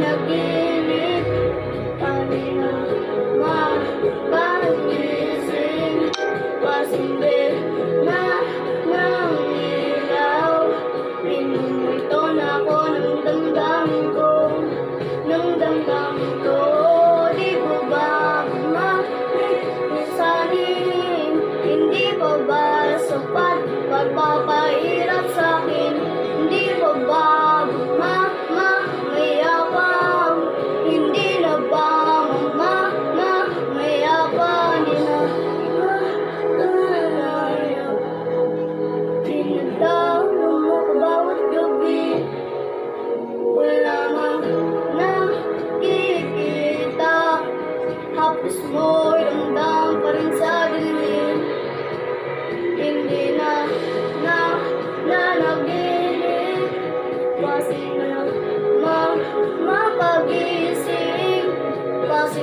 nanaginip, kanina mapagising, pasimbe na ng ilaw. Pinumuton ako ng damdamin ko, ng damdamin ko. Di ko ba malisanin? Hindi pa ba sapat pagpapahirap sa'kin? Hindi pa ba mayabang? Hindi na ba mayabang? Di na dinadalo mo ko bawat gabi. Wala mang nakikita, hapos mo'y ramdam pa rin sa dilim. Hindi na nanaginip, kasi na mapagising, kasi